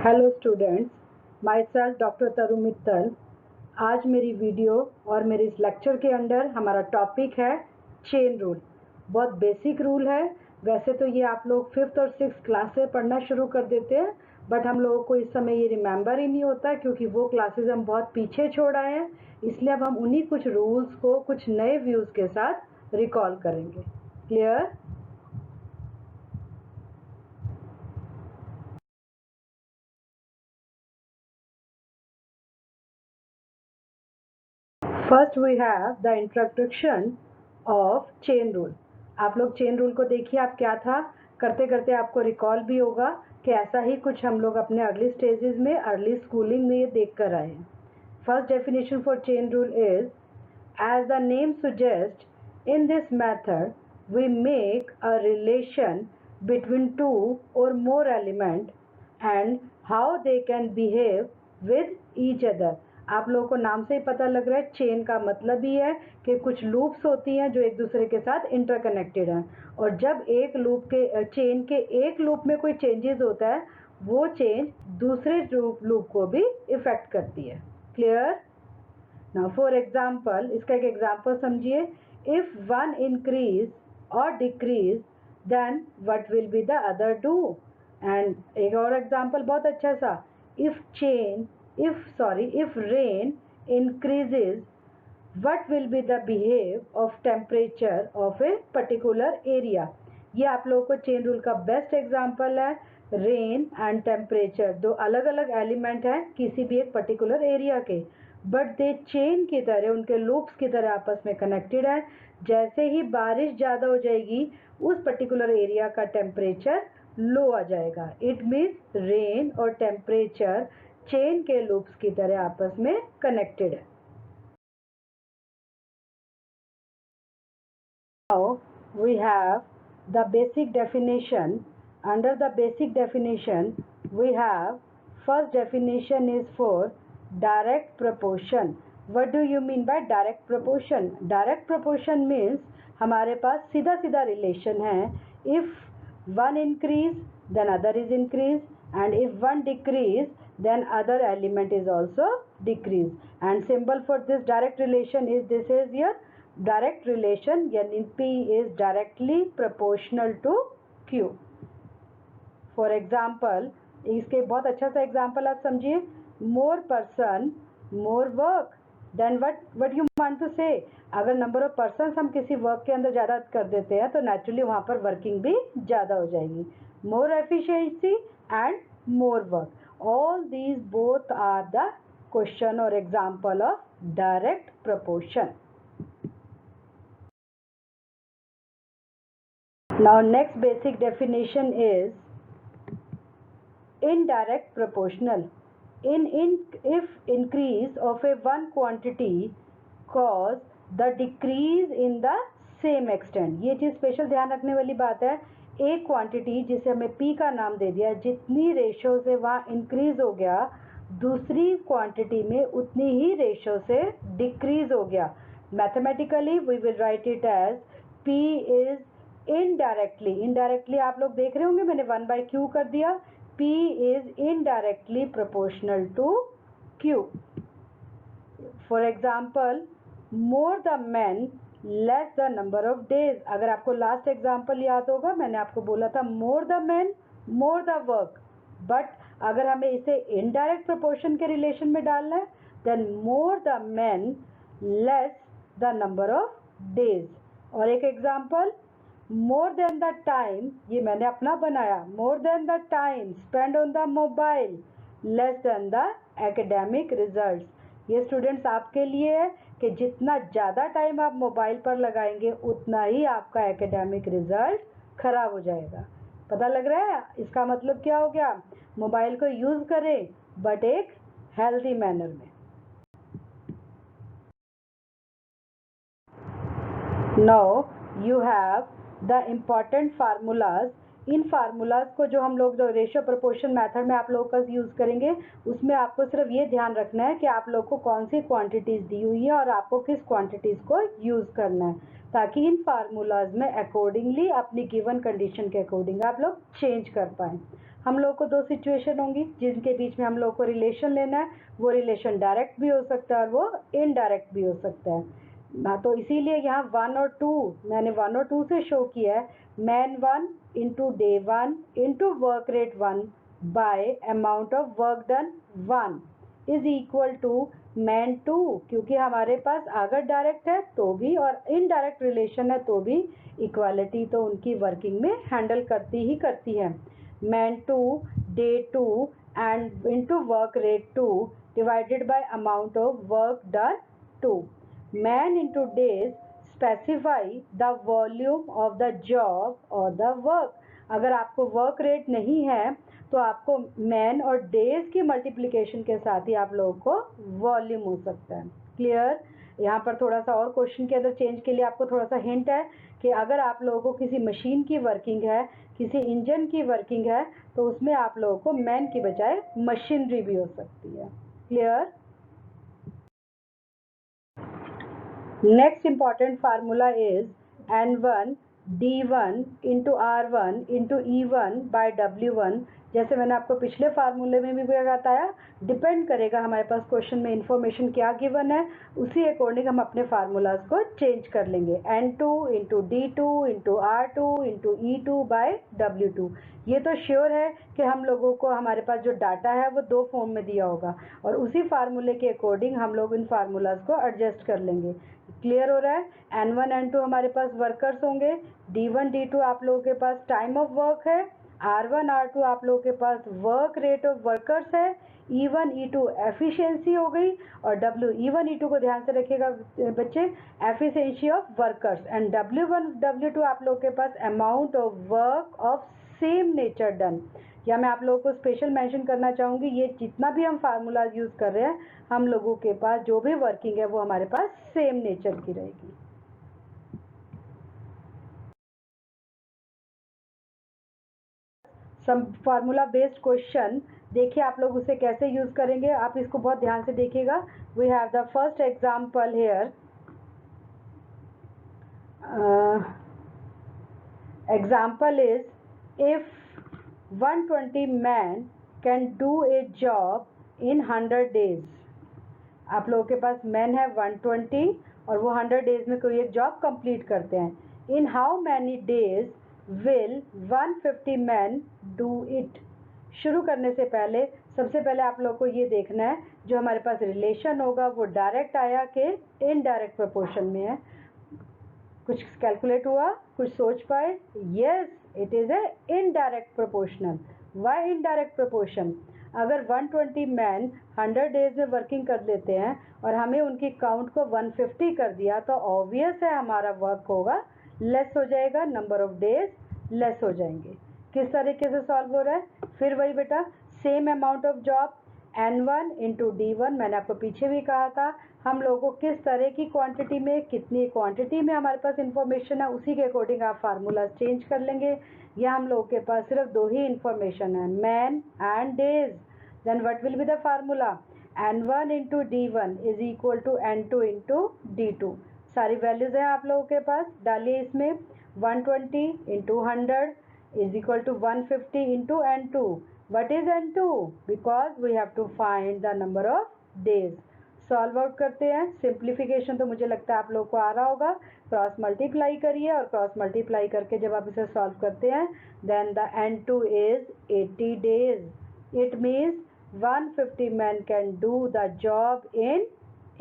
Hello students, my self doctor तरु मित्तल। आज मेरी वीडियो और मेरे इस लेक्चर के अंदर हमारा टॉपिक है चेन रूल। बहुत बेसिक रूल है। वैसे तो ये आप लोग 5th और 6th क्लास से पढ़ना शुरू कर देते हैं, बट हम लोगों को इस समय ये रिमेंबर ही नहीं होता क्योंकि वो क्लासेस हम बहुत पीछे छोड़ आए हैं। इसलिए अब हम उन्हीं कुछ रूल्स को कुछ नए व्यूज़ के साथ रिकॉल करेंगे। Clear? First we have the introduction of chain rule. आप लोग चेन रूल को देखिए, आप क्या था करते करते आपको रिकॉल भी होगा कि ऐसा ही कुछ हम लोग अपने अर्ली स्टेजेस में, अर्ली स्कूलिंग में ये देख कर आए हैं। First definition for chain rule is, as the name suggests, in this method we make a relation between two or more elements and how they can behave with each other. आप लोगों को नाम से ही पता लग रहा है, चेन का मतलब ही है कि कुछ लूप्स होती हैं जो एक दूसरे के साथ इंटरकनेक्टेड हैं, और जब एक लूप के चेन के एक लूप में कोई चेंजेस होता है, वो चेंज दूसरे लूप को भी इफेक्ट करती है। क्लियर? Now for example, इसका एक एग्जाम्पल समझिए। If one increase or decrease, then what will be the other do? And एक और एग्जाम्पल बहुत अच्छा सा, if rain increases, what will be the behave of temperature of a particular area? ये आप लोगों को चेन रूल का बेस्ट एग्जाम्पल है। रेन एंड टेम्परेचर दो अलग अलग एलिमेंट हैं किसी भी एक पर्टिकुलर एरिया के, बट दे चेन की तरह, उनके लूप्स की तरह आपस में कनेक्टेड है। जैसे ही बारिश ज़्यादा हो जाएगी, उस पर्टिकुलर एरिया का टेम्परेचर लो आ जाएगा। इट मीन्स रेन और टेम्परेचर चेन के लूप्स की तरह आपस में कनेक्टेड है। Now we have the basic definition. Under the basic definition, we have first definition is for direct proportion. What do you mean by direct proportion? Direct proportion means हमारे पास सीधा सीधा relation है। If one increase, then other is increase, and if one decrease, then other element is also decrease. And symbol for this direct relation is, this is your direct relation, यानी P is directly proportional to Q. For example, इसके बहुत अच्छा सा example आप समझिए। more person more work, then what you want to say? अगर number of person हम किसी वर्क के अंदर ज़्यादा कर देते हैं तो नेचुरली वहाँ पर वर्किंग भी ज़्यादा हो जाएगी। more efficiency and more work, all these both are the question or example of direct proportion. Now next basic definition is indirect proportional. If increase of a one quantity cause the decrease in the same extent, ये चीज़ special ध्यान रखने वाली बात है। एक quantity जिसे हमें P का नाम दे दिया, जितनी रेशो से वहाँ इंक्रीज हो गया, दूसरी क्वांटिटी में उतनी ही रेशो से डिक्रीज हो गया। Mathematically we will write it as P is indirectly आप लोग देख रहे होंगे, मैंने 1/Q कर दिया। P is indirectly proportional to Q. For example, more the men, less the number of days. अगर आपको लास्ट एग्जाम्पल याद होगा, मैंने आपको बोला था more the men, more the work. But अगर हमें इसे इनडायरेक्ट प्रोपोर्शन के रिलेशन में डालना है, then more the men, less the number of days. और एक example, more than the time, ये मैंने अपना बनाया, more than the time spent on the mobile, less than the academic results. ये स्टूडेंट्स आपके लिए है कि जितना ज़्यादा टाइम आप मोबाइल पर लगाएंगे उतना ही आपका एकेडमिक रिजल्ट खराब हो जाएगा। पता लग रहा है इसका मतलब क्या हो गया? मोबाइल को यूज़ करें बट एक हेल्दी मैनर में। Now you have the important formulas. In formulas को जो हम लोग जो रेशियो प्रोपोर्शन मेथड में आप लोगों का यूज़ करेंगे, उसमें आपको सिर्फ ये ध्यान रखना है कि आप लोग को कौन सी क्वांटिटीज़ दी हुई है और आपको किस क्वांटिटीज़ को यूज़ करना है, ताकि इन फार्मूलाज में अकॉर्डिंगली अपनी गिवन कंडीशन के अकॉर्डिंग आप लोग चेंज कर पाएँ। हम लोग को दो सिचुएशन होंगी जिनके बीच में हम लोग को रिलेशन लेना है। वो रिलेशन डायरेक्ट भी हो सकता है और वो इनडायरेक्ट भी हो सकता है ना। तो इसीलिए यहाँ 1 और 2 मैंने 1 और 2 से शो किया है। Man 1 into day 1 into work rate 1 by amount of work done 1 is equal to man 2, क्योंकि हमारे पास अगर डायरेक्ट है तो भी और इनडायरेक्ट रिलेशन है तो भी इक्वालिटी तो उनकी वर्किंग में हैंडल करती ही करती है। Man 2 day 2 and into work rate 2 divided by amount of work done 2. Man into days specify the volume of the job or the work. अगर आपको वर्क रेट नहीं है तो आपको मैन और डेज की मल्टीप्लिकेशन के साथ ही आप लोगों को वॉल्यूम हो सकता है। क्लियर? यहाँ पर थोड़ा सा और क्वेश्चन के अंदर चेंज के लिए आपको थोड़ा सा हिंट है कि अगर आप लोगों को किसी मशीन की वर्किंग है, किसी इंजन की वर्किंग है, तो उसमें आप लोगों को मैन की बजाय मशीनरी भी हो सकती है। Clear? Next important formula is N1 D1 into R1 into E1 by W1। जैसे मैंने आपको पिछले फार्मूले में भी बताया, डिपेंड करेगा हमारे पास क्वेश्चन में इंफॉर्मेशन क्या गिवन है, उसी अकॉर्डिंग हम अपने फार्मूलाज को चेंज कर लेंगे। N2 into D2 into R2 into E2 bye W2। ये तो श्योर है कि हम लोगों को हमारे पास जो डाटा है वो दो फॉर्म में दिया होगा और उसी फार्मूले के अकॉर्डिंग हम लोग इन फार्मूलाज को एडजस्ट कर लेंगे। क्लियर हो रहा है? N1 N2 हमारे पास वर्कर्स होंगे, D1 D2 आप लोगों के पास टाइम ऑफ वर्क है, R1 R2 आप लोगों के पास वर्क रेट ऑफ वर्कर्स है, E1 E2 एफिशिएंसी हो गई और E1 E2 को ध्यान से रखिएगा बच्चे, efficiency of workers, and W1 W2 आप लोगों के पास amount of work of same nature done. या मैं आप लोगों को स्पेशल मेंशन करना चाहूँगी, ये जितना भी हम फार्मूलाज यूज़ कर रहे हैं, हम लोगों के पास जो भी वर्किंग है वो हमारे पास सेम नेचर की रहेगी। सम फार्मूला बेस्ड क्वेश्चन देखिए आप लोग उसे कैसे यूज करेंगे, आप इसको बहुत ध्यान से देखिएगा। We have the first example here. Example is if 120 man can do a job in 100 days. आप लोगों के पास मैन है 120 और वो 100 डेज में कोई एक जॉब कंप्लीट करते हैं। In how many days will 150 man do it. शुरू करने से पहले सबसे पहले आप लोग को ये देखना है जो हमारे पास रिलेशन होगा वो डायरेक्ट आया कि इनडायरेक्ट प्रोपोर्शन में है। कुछ कैलकुलेट हुआ, कुछ सोच पाए? Yes, it is a indirect proportional. Why indirect proportion? अगर 120 मैन 100 डेज में वर्किंग कर लेते हैं और हमें उनकी काउंट को 150 कर दिया तो ऑब्वियस है हमारा वर्क होगा लेस हो जाएगा, नंबर ऑफ डेज लेस हो जाएंगे। किस तरीके से सॉल्व हो रहा है? फिर वही बेटा, same amount of job N1 into D1। मैंने आपको पीछे भी कहा था हम लोगों को किस तरह की क्वांटिटी में, कितनी क्वांटिटी में हमारे पास इंफॉर्मेशन है उसी के अकॉर्डिंग आप फार्मूला चेंज कर लेंगे। या हम लोगों के पास सिर्फ दो ही इंफॉर्मेशन है, man and days. Then what will be the formula? N1 into D1 is equal to N2 into D2। सारी वैल्यूज हैं आप लोगों के पास, डालिए इसमें। 120 into 100 is equal to 150 into N2. What is N2? Because we have to find the number of days. Solve out करते हैं। Simplification तो मुझे लगता है आप लोग को आ रहा होगा। क्रॉस मल्टीप्लाई करिए और क्रॉस मल्टीप्लाई करके जब आप इसे सॉल्व करते हैं then the N2 is 80 days. It means 150 men can do the job in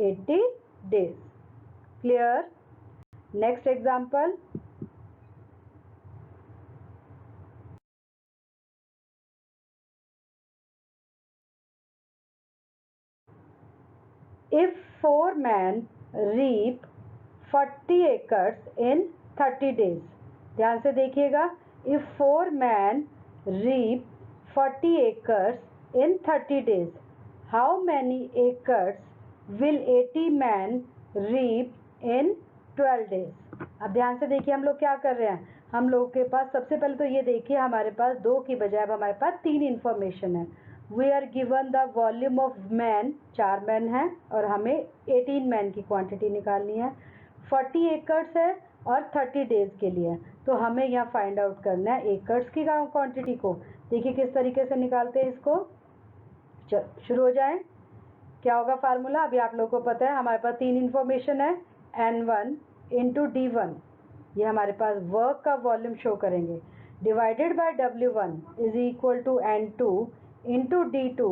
80 days. Clear? Next example. If 4 men reap 40 acres in 30 days. ध्यान से देखिएगा, if 4 men reap 40 acres in 30 days, how many acres will 80 men reap in 12 days? अब ध्यान से देखिए हम लोग क्या कर रहे हैं। हम लोगों के पास सबसे पहले तो ये देखिए हमारे पास दो की बजाय अब हमारे पास तीन इंफॉर्मेशन है। We are given the volume of man, 4 man हैं और हमें 18 मैन की क्वांटिटी निकालनी है। 40 एकर्स है और 30 डेज के लिए, तो हमें यहाँ फाइंड आउट करना है एकर्स की क्वांटिटी को। देखिए किस तरीके से निकालते हैं इसको। चलो शुरू हो जाएं। क्या होगा फार्मूला, अभी आप लोगों को पता है, हमारे पास 3 इन्फॉर्मेशन है, N1 इंटू D1, ये हमारे पास वर्क का वॉल्यूम शो करेंगे, divided by W1 is equal to N2 into D2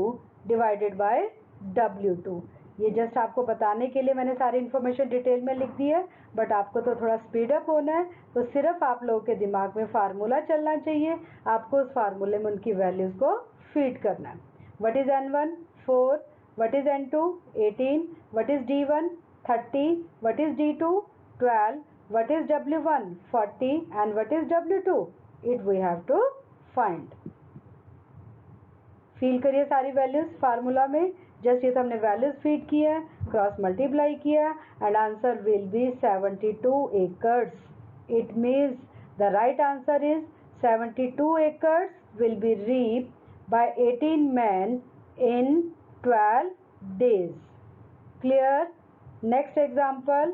divided by W2। ये जस्ट आपको बताने के लिए मैंने सारी इन्फॉर्मेशन डिटेल में लिख दी है, बट आपको तो थोड़ा स्पीड अप होना है, तो सिर्फ आप लोगों के दिमाग में फार्मूला चलना चाहिए, आपको उस फार्मूले में उनकी वैल्यूज़ को फीड करना है। What is N1? 4। What is N2? 18. What is D1? 30. What is D2? 12. What is W1? 40. And what is W2? It we have to find. Feel करिए सारी वैल्यूज फार्मूला में, जस्ट ये तो हमने वैल्यूज फीड किया है, क्रॉस मल्टीप्लाई किया, and answer will be 72 acres. It means the right answer is 72 acres will be reaped by 18 men in 12 days. Clear? Next example.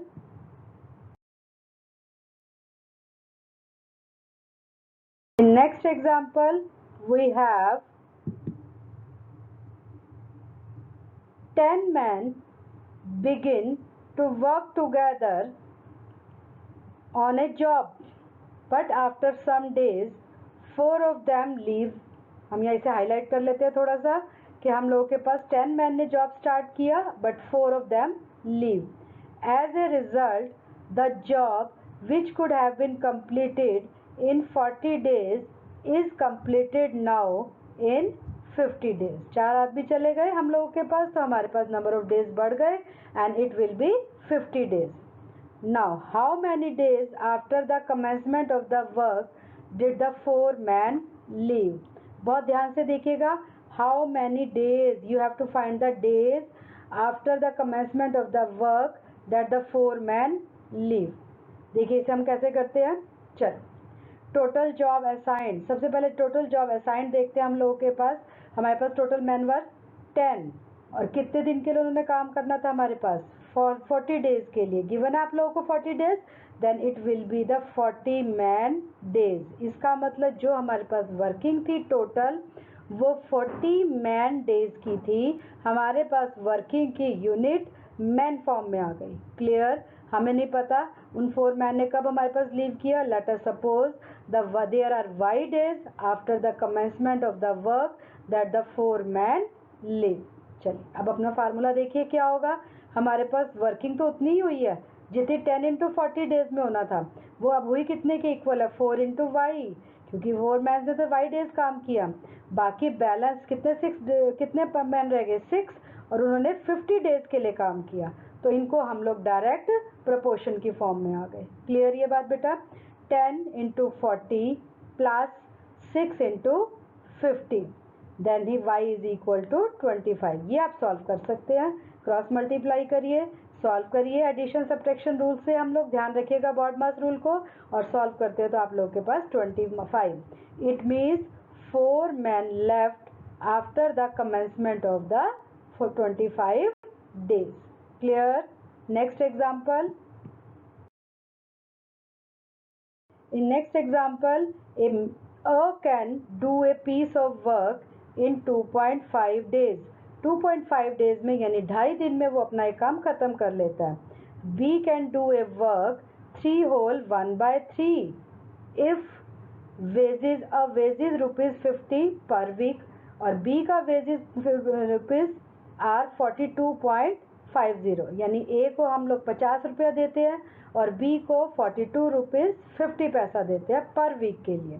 In next example, we have 10 men begin to work together on a job, but after some days, 4 of them leave. हम यहाँ इसे highlight कर लेते हैं थोड़ा सा कि हम लोगों के पास 10 मैन ने जॉब स्टार्ट किया, but 4 of them leave. As a result, the job which could have been completed in 40 days is completed now in 50 days. 4 आदमी चले गए हम लोगों के पास, तो हमारे पास नंबर ऑफ डेज बढ़ गए, and it will B 50 days. Now, how many days after the commencement of the work did the 4 men leave? बहुत ध्यान से देखिएगा. How many days? You have to find the days after the commencement of the work that the 4 men leave. देखिए इसे हम कैसे करते हैं. चलो, टोटल जॉब असाइंड. सबसे पहले टोटल जॉब असाइंड देखते हैं हम लोगों के पास. हमारे पास टोटल मैन वर्क 10, और कितने दिन के लिए उन्होंने काम करना था हमारे पास, फॉर 40 डेज के लिए. गिवन है आप लोगों को 40 days, then it will be the 40 man days. इसका मतलब जो हमारे पास वर्किंग थी टोटल, वो 40 मैन डेज की थी. हमारे पास वर्किंग की यूनिट मैन फॉर्म में आ गई. क्लियर? हमें नहीं पता उन 4 मैन ने कब हमारे पास लीव किया. Let us suppose there are Y days after the commencement of the work that the 4 man leave. चलिए अब अपना फार्मूला देखिए क्या होगा. हमारे पास वर्किंग तो उतनी ही हुई है जितनी 10 इंटू 40 डेज में होना था, वो अब हुई कितने के इक्वल है, 4 इंटू वाई, क्योंकि 4 मैन ने तो वाई डेज काम किया. बाकी बैलेंस कितने मैन रह गए, 6, और उन्होंने 50 डेज के लिए काम किया, तो इनको हम लोग डायरेक्ट प्रोपोर्शन की फॉर्म में आ गए. क्लियर ये बात बेटा. 10 इंटू 40 प्लस 6 इंटू 50, देन ही y इज इक्वल टू 25. ये आप सॉल्व कर सकते हैं. क्रॉस मल्टीप्लाई करिए, सॉल्व करिए एडिशन सब्ट्रैक्शन रूल से. हम लोग ध्यान रखिएगा बॉडमास रूल को, और सॉल्व करते हैं तो आप लोगों के पास 25. It means 4 man left after the commencement of the 25 days. Clear? Next example. In next example, A can do a piece of work in 2.5 days. 2.5 days में यानी 2.5 दिन में वो अपना एक काम खत्म कर लेता है. B can do a work 3 whole 1/3 if wages ₹50 per week, और B का wages रुपीज आर 42.50, यानी A को हम लोग 50 रुपया देते हैं और B को 42 रुपीज़ 50 पैसा देते हैं पर वीक के लिए.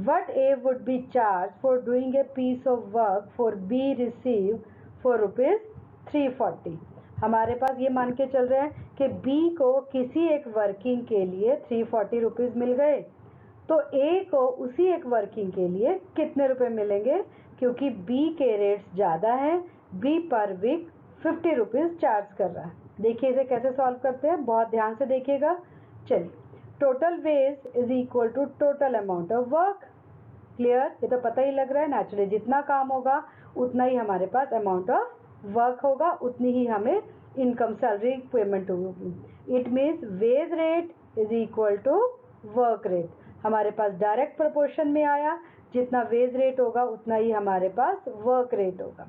What A would be charged for doing a piece of work for B receive for ₹340. हमारे पास ये मान के चल रहे हैं कि B को किसी एक वर्किंग के लिए 340 रुपीज़ मिल गए, तो A को उसी एक वर्किंग के लिए कितने रुपए मिलेंगे, क्योंकि B के रेट्स ज़्यादा हैं. B पर वीक 50 रुपीज़ चार्ज कर रहा है. देखिए इसे कैसे सॉल्व करते हैं, बहुत ध्यान से देखिएगा. चलिए, total wage is equal to total amount of work. Clear? ये तो पता ही लग रहा है. नेचुरली जितना काम होगा उतना ही हमारे पास अमाउंट ऑफ वर्क होगा, उतनी ही हमें इनकम सैलरी पेमेंट होगी. It means wage rate is equal to work rate. हमारे पास डायरेक्ट प्रोपोर्शन में आया. जितना वेज रेट होगा उतना ही हमारे पास वर्क रेट होगा।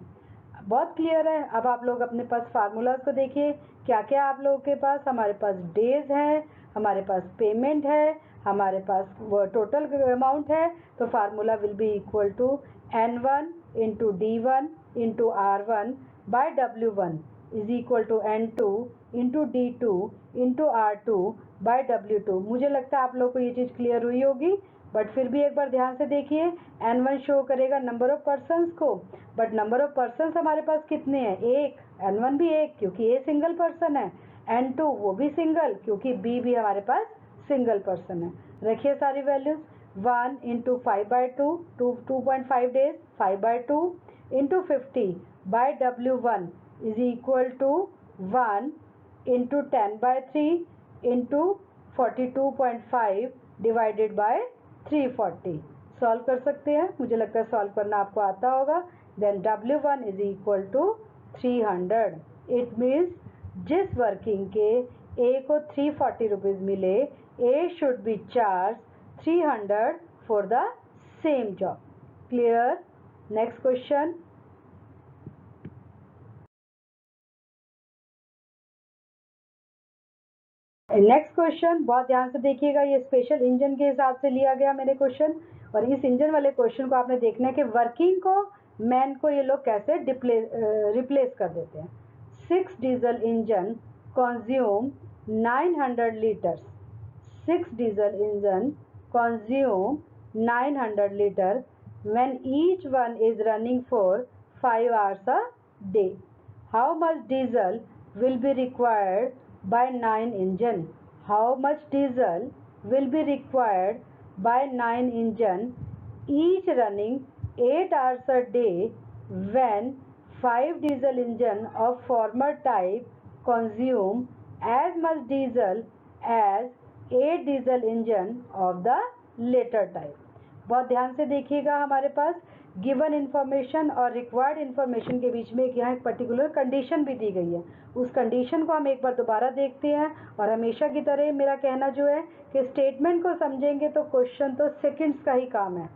बहुत क्लियर है। अब आप लोग अपने पास फार्मूलाज को देखिए, क्या क्या आप लोगों के पास, हमारे पास डेज है, हमारे पास पेमेंट है, हमारे पास टोटल अमाउंट है। तो formula will be equal to N1 into D1 into R1 by W1 is equal to N2 into D2 into R2 by W2। मुझे लगता है आप लोग को ये चीज़ क्लियर हुई होगी, बट फिर भी एक बार ध्यान से देखिए। N1 शो करेगा नंबर ऑफ पर्सन्स को, बट नंबर ऑफ पर्सन्स हमारे पास कितने हैं, एक। N1 भी एक क्योंकि ए सिंगल पर्सन है, N2 वो भी सिंगल क्योंकि बी भी हमारे पास सिंगल पर्सन है। रखिए सारी values. 1 into 5/2 2.5 days 5/2 into 50 by W1 is equal to 1 into 10/3 into 42.5 divided by 340। Solve कर सकते हैं, मुझे लगता है सॉल्व करना आपको आता होगा। Then W1 is equal to 300। It means जिस वर्किंग के ए को 340 रुपीज़ मिले, A should be charge 300 for the same job. Clear? Next question. Next question बहुत ध्यान से देखिएगा, ये स्पेशल इंजन के हिसाब से लिया गया मेरे क्वेश्चन, और इस इंजन वाले क्वेश्चन को आपने देखना है कि वर्किंग को, मैन को ये लोग कैसे रिप्लेस कर देते हैं। 6 diesel engine consume 900 litres. 6 diesel engine consume 900 litre when each one is running for 5 hours a day. How much diesel will be required by 9 engine? How much diesel will be required by 9 engine each running 8 hours a day when 5 diesel engine of former type consume as much diesel as 8 diesel engine of the later type? बहुत ध्यान से देखिएगा, हमारे पास given information और required information के बीच में यहाँ एक पर्टिकुलर कंडीशन भी दी गई है। उस कंडीशन को हम एक बार दोबारा देखते हैं, और हमेशा की तरह मेरा कहना जो है कि स्टेटमेंट को समझेंगे तो क्वेश्चन तो सेकंड्स का ही काम है।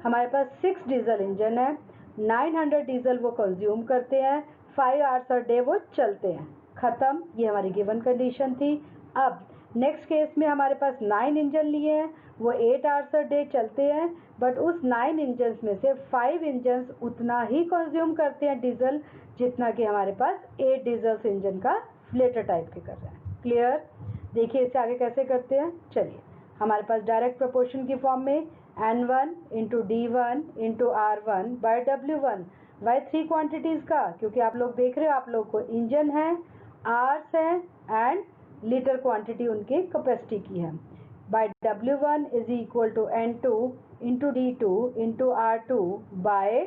हमारे पास 6 डीजल इंजन है, 900 डीजल वो कंज्यूम करते हैं, 5 आवर्स अ डे वो चलते हैं। ख़त्म, ये हमारी गिवन कंडीशन थी। अब नेक्स्ट केस में हमारे पास 9 इंजन लिए हैं, वो 8 आवर्स अ डे चलते हैं, बट उस 9 इंजन्स में से 5 इंजन्स उतना ही कंज्यूम करते हैं डीजल जितना कि हमारे पास 8 डीजल्स इंजन का लेटर टाइप के कर रहे हैं। क्लियर? देखिए इससे आगे कैसे करते हैं। चलिए, हमारे पास डायरेक्ट प्रोपोर्शन की फॉर्म में N1 into D1 into R1 by W1 by 3 quantities का, क्योंकि आप लोग देख रहे हो आप लोग को इंजन है, आर्स है एंड लीटर क्वांटिटी उनकी कैपेसिटी की है। By W1 is equal to N2 into D2 into R2 by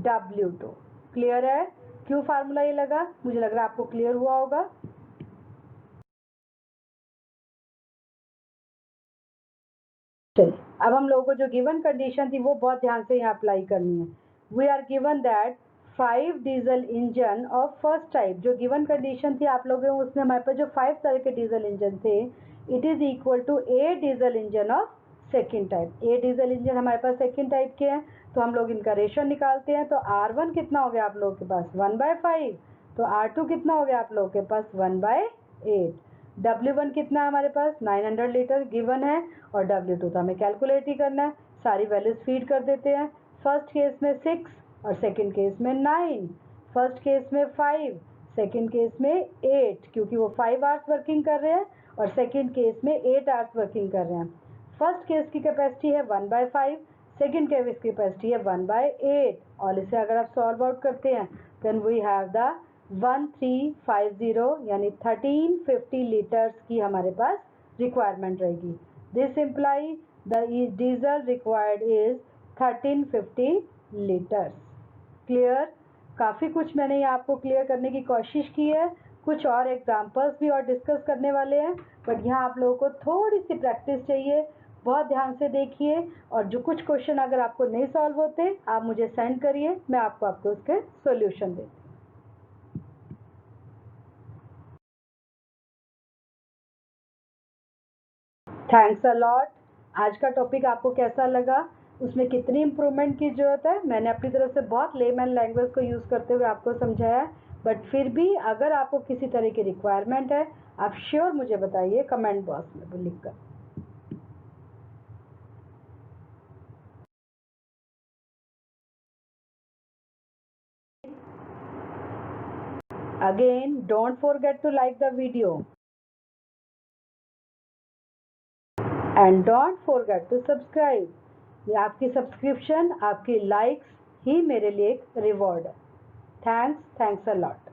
W2। Clear है? क्यों फार्मूला ये लगा, मुझे लग रहा है आपको क्लियर हुआ होगा। चलिए, अब हम लोगों को जो गिवन कंडीशन थी वो बहुत ध्यान से यहाँ अप्लाई करनी है। We are given that 5 diesel engine of first type, जो गिवन कंडीशन थी आप लोगों में, उसमें हमारे पास जो 5 तरह के डीजल इंजन थे, it is equal to 8 diesel engine of second type. 8 diesel engine हमारे पास सेकेंड टाइप के हैं, तो हम लोग इनका रेशो निकालते हैं। तो R1 कितना हो गया आप लोगों के पास 1/5, तो R2 कितना हो गया आप लोगों के पास 1/8। W1 कितना है हमारे पास 900 लीटर गिवन है, और W2 तो हमें कैलकुलेट ही करना है। सारी वैल्यूज फीड कर देते हैं। फर्स्ट केस में 6 और सेकंड केस में 9, फर्स्ट केस में 5, सेकंड केस में 8, क्योंकि वो 5 आवर्स वर्किंग कर रहे हैं, और सेकंड केस में 8 आवर्स वर्किंग कर रहे हैं। फर्स्ट केस की कैपेसिटी है 1/5, सेकंड केस की कैपेसिटी है 1/8, और इसे अगर आप सॉल्व आउट करते हैं देन वी हैव द 1350 यानी 1350 लीटर्स की हमारे पास रिक्वायरमेंट रहेगी। This imply the diesel required is 1350 litres. Clear? काफ़ी कुछ मैंने यहाँ आपको क्लियर करने की कोशिश की है, कुछ और एग्जांपल्स भी और डिस्कस करने वाले हैं, बट यहाँ आप लोगों को थोड़ी सी प्रैक्टिस चाहिए। बहुत ध्यान से देखिए, और जो कुछ क्वेश्चन अगर आपको नहीं सॉल्व होते आप मुझे सेंड करिए, मैं आपको उसके सॉल्यूशन देती हूँ। Thanks a lot. आज का टॉपिक आपको कैसा लगा? उसमें कितनी इम्प्रूवमेंट की ज़रूरत है, मैंने अपनी तरफ से बहुत लेमैन लैंग्वेज को यूज़ करते हुए आपको समझाया। बट फिर भी अगर आपको किसी तरह की रिक्वायरमेंट है, आप श्योर मुझे बताइए कमेंट बॉक्स में लिख कर। Again, don't forget to like the video and don't forget to subscribe. ये आपकी सब्सक्रिप्शन, आपकी लाइक्स ही मेरे लिए एक रिवॉर्ड है। Thanks a lot.